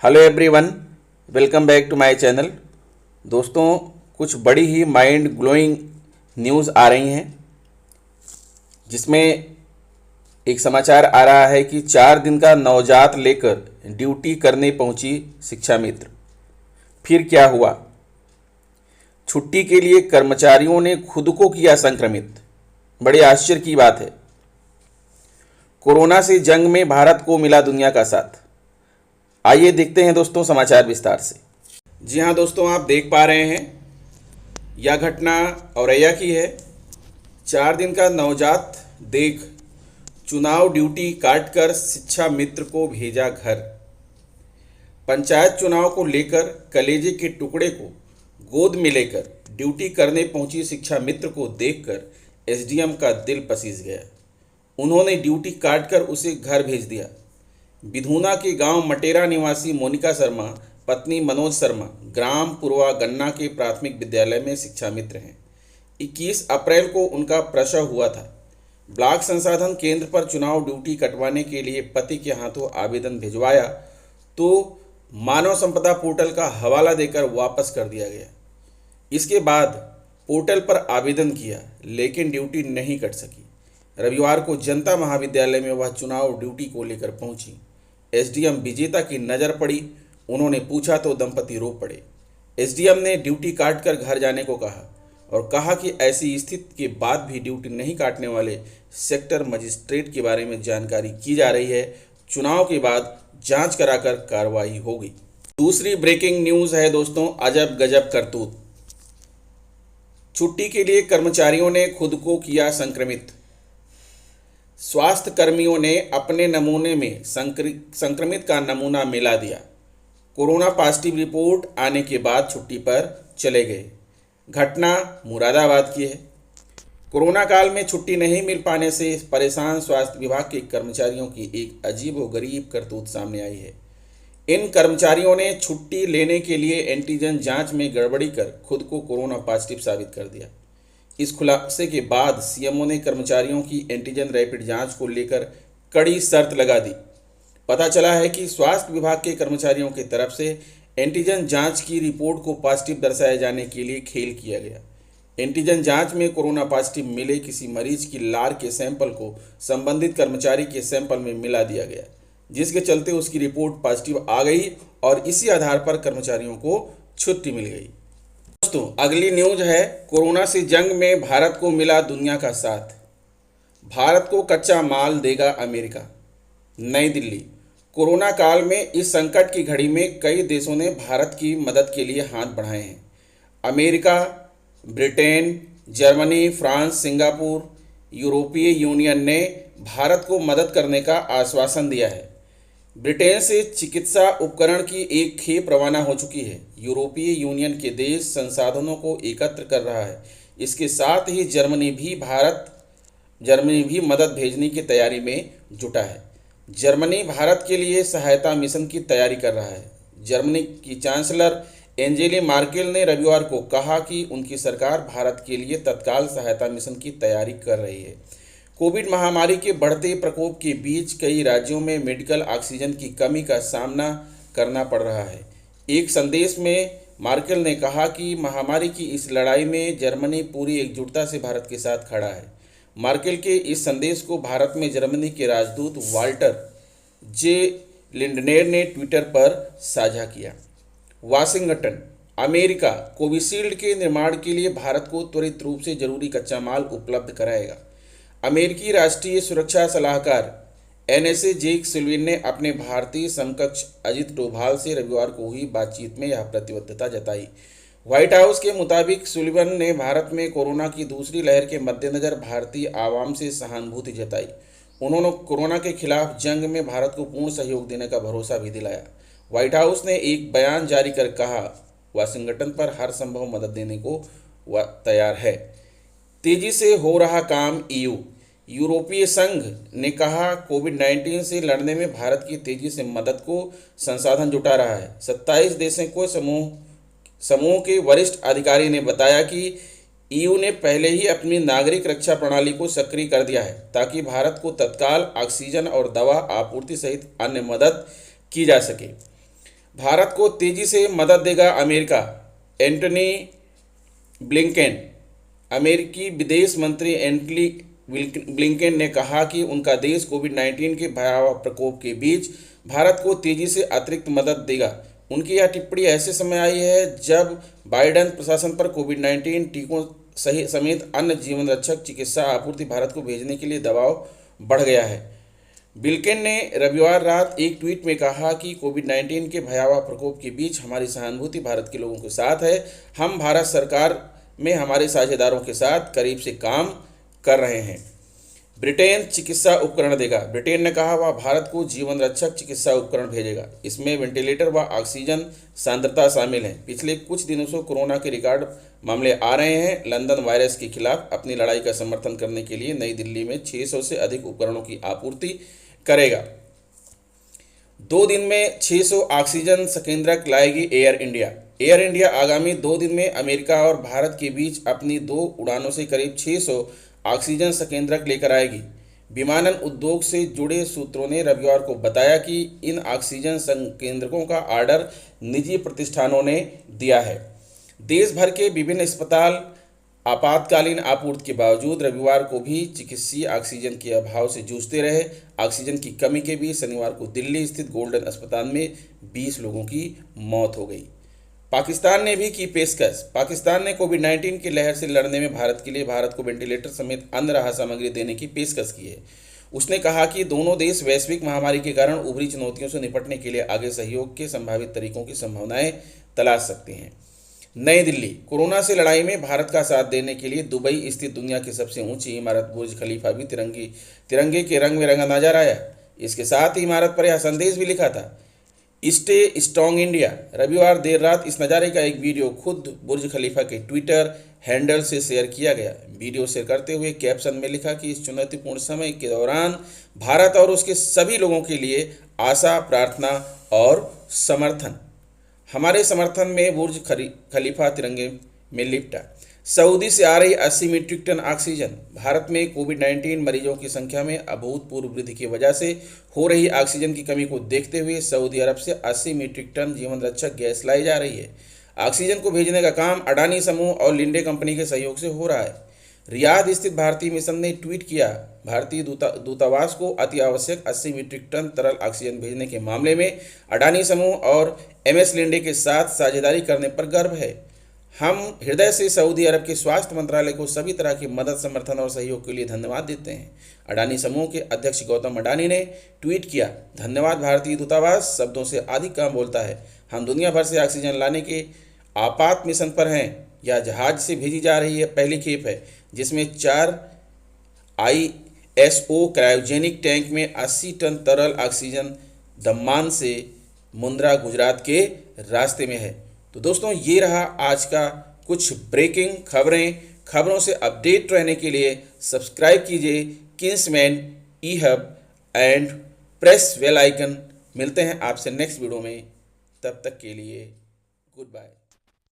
Hello everyone, welcome back to my channel. दोस्तों, कुछ बड़ी ही माइंड ग्लोइंग न्यूज़ आ रही हैं, जिसमें एक समाचार आ रहा है कि 4 दिन का नवजात लेकर ड्यूटी करने पहुंची शिक्षा मित्र। फिर क्या हुआ? छुट्टी के लिए कर्मचारियों ने खुद को किया संक्रमित। बड़े आश्चर्य की बात है। कोरोना से जंग में भारत को मिला दुनिया का साथ। आइए देखते हैं दोस्तों समाचार विस्तार से। जी हाँ दोस्तों, आप देख पा रहे हैं यह घटना औरैया की है। 4 दिन का नवजात देख चुनाव ड्यूटी काटकर शिक्षा मित्र को भेजा घर। पंचायत चुनाव को लेकर कलेजे के टुकड़े को गोद में लेकर ड्यूटी करने पहुंची शिक्षा मित्र को देखकर एसडीएम का दिल पसीज गया। उन्होंने ड्यूटी काटकर उसे घर भेज दिया। बिधूना के गांव मटेरा निवासी मोनिका शर्मा पत्नी मनोज शर्मा ग्राम पूर्वा गन्ना के प्राथमिक विद्यालय में शिक्षा मित्र हैं। 21 अप्रैल को उनका प्रसव हुआ था। ब्लॉक संसाधन केंद्र पर चुनाव ड्यूटी कटवाने के लिए पति के हाथों आवेदन भिजवाया तो मानव संपदा पोर्टल का हवाला देकर वापस कर दिया गया। इसके बाद पोर्टल पर आवेदन किया, लेकिन ड्यूटी नहीं कट सकी। रविवार को जनता महाविद्यालय में वह चुनाव ड्यूटी को लेकर पहुंची। एसडीएम विजेता की नज़र पड़ी। उन्होंने पूछा तो दंपति रो पड़े। एसडीएम ने ड्यूटी काटकर घर जाने को कहा और कहा कि ऐसी स्थिति के बाद भी ड्यूटी नहीं काटने वाले सेक्टर मजिस्ट्रेट के बारे में जानकारी की जा रही है। चुनाव के बाद जांच कराकर कार्रवाई होगी। दूसरी ब्रेकिंग न्यूज़ है दोस्तों, अजब गजब करतूत। छुट्टी के लिए कर्मचारियों ने खुद को किया संक्रमित। स्वास्थ्य कर्मियों ने अपने नमूने में संक्रमित का नमूना मिला दिया। कोरोना पॉजिटिव रिपोर्ट आने के बाद छुट्टी पर चले गए। घटना मुरादाबाद की है। कोरोना काल में छुट्टी नहीं मिल पाने से परेशान स्वास्थ्य विभाग के कर्मचारियों की एक अजीबोगरीब करतूत सामने आई है। इन कर्मचारियों ने छुट्टी लेने के लिए एंटीजन जांच में गड़बड़ी कर खुद को कोरोना पॉजिटिव साबित कर दिया। इस खुलासे के बाद सीएमओ ने कर्मचारियों की एंटीजन रैपिड जांच को लेकर कड़ी शर्त लगा दी। पता चला है कि स्वास्थ्य विभाग के कर्मचारियों की तरफ से एंटीजन जांच की रिपोर्ट को पॉजिटिव दर्शाए जाने के लिए खेल किया गया। एंटीजन जांच में कोरोना पॉजिटिव मिले किसी मरीज की लार के सैंपल को संबंधित कर्मचारी के सैंपल में मिला दिया गया, जिसके चलते उसकी रिपोर्ट पॉजिटिव आ गई और इसी आधार पर कर्मचारियों को छुट्टी मिल गई। दोस्तों, अगली न्यूज है कोरोना से जंग में भारत को मिला दुनिया का साथ। भारत को कच्चा माल देगा अमेरिका। नई दिल्ली। कोरोना काल में इस संकट की घड़ी में कई देशों ने भारत की मदद के लिए हाथ बढ़ाए हैं। America, Britain, Germany, France, Singapore, यूरोपीय यूनियन ने भारत को मदद करने का आश्वासन दिया है। ब्रिटेन से चिकित्सा उपकरण की एक खेप रवाना हो चुकी है। यूरोपीय यूनियन के देश संसाधनों को एकत्र कर रहा है। इसके साथ ही जर्मनी भी मदद भेजने की तैयारी में जुटा है। जर्मनी भारत के लिए सहायता मिशन की तैयारी कर रहा है। जर्मनी की चांसलर एंजेला मर्केल ने रविवार को कहा कि उनकी सरकार भारत के लिए तत्काल सहायता मिशन की तैयारी कर रही है। कोविड महामारी के बढ़ते प्रकोप के बीच कई राज्यों में मेडिकल ऑक्सीजन की कमी का सामना करना पड़ रहा है। एक संदेश में मर्केल ने कहा कि महामारी की इस लड़ाई में जर्मनी पूरी एकजुटता से भारत के साथ खड़ा है। मर्केल के इस संदेश को भारत में जर्मनी के राजदूत वाल्टर जे लिंडनेर ने ट्विटर पर साझा किया। वाशिंगटन। अमेरिका कोविशील्ड के निर्माण के लिए भारत को त्वरित रूप से जरूरी कच्चा माल उपलब्ध कराएगा। अमेरिकी राष्ट्रीय सुरक्षा सलाहकार एनएसए जेक सुलिवन ने अपने भारतीय समकक्ष अजित डोभाल से रविवार को हुई बातचीत में यह प्रतिबद्धता जताई। व्हाइट हाउस के मुताबिक सुलिवन ने भारत में कोरोना की दूसरी लहर के मद्देनज़र भारतीय आवाम से सहानुभूति जताई। उन्होंने कोरोना के खिलाफ जंग में भारत को पूर्ण सहयोग देने का भरोसा भी दिलाया। व्हाइट हाउस ने एक बयान जारी कर कहा, वाशिंगटन पर हर संभव मदद देने को तैयार है। तेजी से हो रहा काम। यूरोपीय संघ ने कहा, कोविड-19 से लड़ने में भारत की तेजी से मदद को संसाधन जुटा रहा है। 27 देशों को समूह के वरिष्ठ अधिकारी ने बताया कि ईयू ने पहले ही अपनी नागरिक रक्षा प्रणाली को सक्रिय कर दिया है ताकि भारत को तत्काल ऑक्सीजन और दवा आपूर्ति सहित अन्य मदद की जा सके। भारत को तेजी से मदद देगा अमेरिका, एंटनी ब्लिंकेन। अमेरिकी विदेश मंत्री एंटनी ब्लिंकेन ने कहा कि उनका देश कोविड-19 के भयावह प्रकोप के बीच भारत को तेजी से अतिरिक्त मदद देगा। उनकी यह टिप्पणी ऐसे समय आई है जब बाइडेन प्रशासन पर कोविड-19 टीकों समेत अन्य जीवन रक्षक चिकित्सा आपूर्ति भारत को भेजने के लिए दबाव बढ़ गया है। ब्लिंकेन ने रविवार रात एक ट्वीट में कहा कि कोविड-19 के भयावह प्रकोप के बीच हमारी सहानुभूति भारत के लोगों के साथ है। हम भारत सरकार में हमारे साझेदारों के साथ करीब से काम कर रहे हैं। ब्रिटेन चिकित्सा उपकरण देगा। ब्रिटेन ने कहा वह भारत को जीवन रक्षक चिकित्सा उपकरण भेजेगा। इसमें वेंटिलेटर व ऑक्सीजन सांद्रता शामिल है। पिछले कुछ दिनों से कोरोना के रिकॉर्ड मामले आ रहे हैं। लंदन वायरस के खिलाफ अपनी लड़ाई का समर्थन करने के लिए नई दिल्ली में 600 से अधिक उपकरणों की आपूर्ति करेगा। 2 दिन में 600 ऑक्सीजन संकेंद्रक लाएगी एयर इंडिया। एयर इंडिया आगामी 2 दिन में अमेरिका और भारत के बीच अपनी 2 उड़ानों से करीब 600 ऑक्सीजन संकेंद्रक लेकर आएगी। विमानन उद्योग से जुड़े सूत्रों ने रविवार को बताया कि इन ऑक्सीजन संकेंद्रकों का ऑर्डर निजी प्रतिष्ठानों ने दिया है। देश भर के विभिन्न अस्पताल आपातकालीन आपूर्ति के बावजूद रविवार को भी चिकित्सीय ऑक्सीजन के अभाव से जूझते रहे। ऑक्सीजन की कमी के बीच शनिवार को दिल्ली स्थित गोल्डन अस्पताल में 20 लोगों की मौत हो गई। पाकिस्तान ने भी की पेशकश। पाकिस्तान ने कोविड-19 की लहर से लड़ने में भारत को वेंटिलेटर समेत अन्य राहत सामग्री देने की पेशकश की है। उसने कहा कि दोनों देश वैश्विक महामारी के कारण उभरी चुनौतियों से निपटने के लिए आगे सहयोग के संभावित तरीकों की संभावनाएं तलाश सकते हैं। नई दिल्ली। कोरोना से लड़ाई में भारत का साथ देने के लिए दुबई स्थित दुनिया की सबसे ऊंची इमारत बुर्ज खलीफा भी तिरंगे के रंग में रंगा नजर आया। इसके साथ ही इमारत पर यह संदेश भी लिखा था, स्टे स्ट्रॉन्ग इंडिया। रविवार देर रात इस नज़ारे का एक वीडियो खुद बुर्ज खलीफा के ट्विटर हैंडल से शेयर किया गया। वीडियो शेयर करते हुए कैप्शन में लिखा कि इस चुनौतीपूर्ण समय के दौरान भारत और उसके सभी लोगों के लिए आशा, प्रार्थना और समर्थन। हमारे समर्थन में बुर्ज खलीफा तिरंगे में लिपटा। सऊदी से आ रही 80 मीट्रिक टन ऑक्सीजन। भारत में कोविड-19 मरीजों की संख्या में अभूतपूर्व वृद्धि की वजह से हो रही ऑक्सीजन की कमी को देखते हुए सऊदी अरब से 80 मीट्रिक टन जीवन रक्षक गैस लाई जा रही है। ऑक्सीजन को भेजने का काम अडानी समूह और लिंडे कंपनी के सहयोग से हो रहा है। रियाद स्थित भारतीय मिशन ने ट्वीट किया, भारतीय दूतावास को अति आवश्यक 80 मीट्रिक टन तरल ऑक्सीजन भेजने के मामले में अडानी समूह और MS लिंडे के साथ साझेदारी करने पर गर्व है। हम हृदय से सऊदी अरब के स्वास्थ्य मंत्रालय को सभी तरह की मदद, समर्थन और सहयोग के लिए धन्यवाद देते हैं। अडानी समूह के अध्यक्ष गौतम अडानी ने ट्वीट किया, धन्यवाद भारतीय दूतावास, शब्दों से अधिक काम बोलता है। हम दुनिया भर से ऑक्सीजन लाने के आपात मिशन पर हैं। यह जहाज से भेजी जा रही है पहली खेप है जिसमें 4 ISO क्रायोजेनिक टैंक में 80 टन तरल ऑक्सीजन दम्मान से मुंद्रा गुजरात के रास्ते में है। तो दोस्तों, ये रहा आज का कुछ ब्रेकिंग खबरों से अपडेट रहने के लिए सब्सक्राइब कीजिए Kingsman E hub and press bell icon. मिलते हैं आपसे नेक्स्ट वीडियो में, तब तक के लिए गुड बाय।